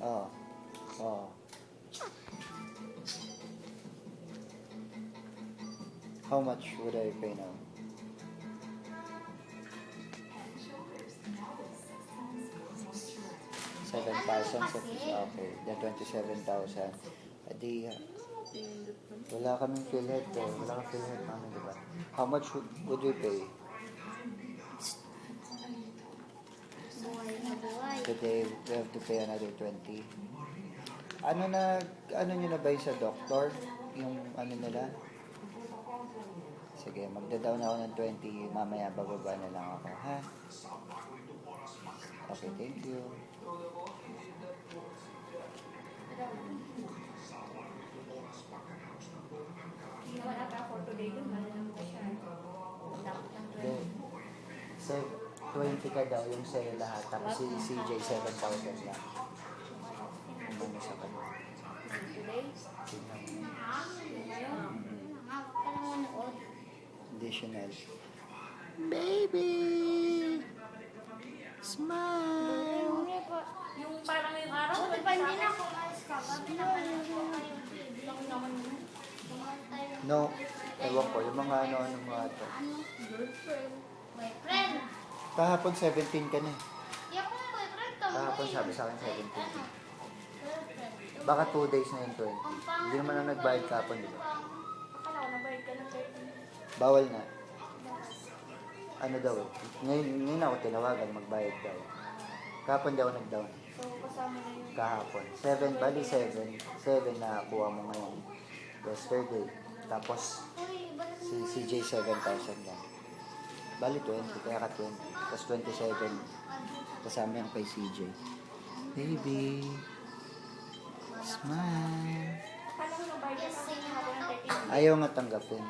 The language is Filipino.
Oh. Oh. How much would I pay now? 7,000 sa okay. Then 27,000. Adi, wala kaming PhilHealth eh. Wala kang PhilHealth namin, di ba? How much would we pay? Buhay na buhay. Today, we have to pay another 20. Ano nyo na ba yung sa doctor? Yung ano nila? Sige, magda-down ako ng 20. Mamaya, bababa na lang ako, ha? Okay, thank you. Naman ata for today dun, malalang ko siya. Dapat ng 20. Then, so, 20 ka daw yung sa'yo lahat. Tapos si CJ, 7,000 lang. Ano sa kanya? Today? Tingnan mo. Ngayon? Additional. Baby! Smile! Yung parang yung araw, depende na kung alis ka ba. Pinapanood ko kayo. Lang naman yun. No, ewan ko. Yung mga ano mga to. Girlfriend. Boyfriend. Kahapon 17 ka na eh. Di ako ng boyfriend. Tama Kahapon yun. sabi sa akin 17. Girlfriend. Baka 2 days na yung 20. Hindi naman na nagbayad kahapon, di ba? Akala ko nabayad ka ng 30. Bawal na. Ano daw eh. Ngayon ako tinawagan, magbayad daw. Kahapon daw nag-down. So, kasama na yung... Kahapon. 7, bali 7. 7 na kuha mo ngayon. Yesterday. Tapos, Uy, iba na si CJ 7,000 lang. Bali 20, kaya ka 20. Tapos 27. Kasama yung kay CJ. Baby. Smile. akala ko nabayad ka ng 30. Ayaw nga tanggapin.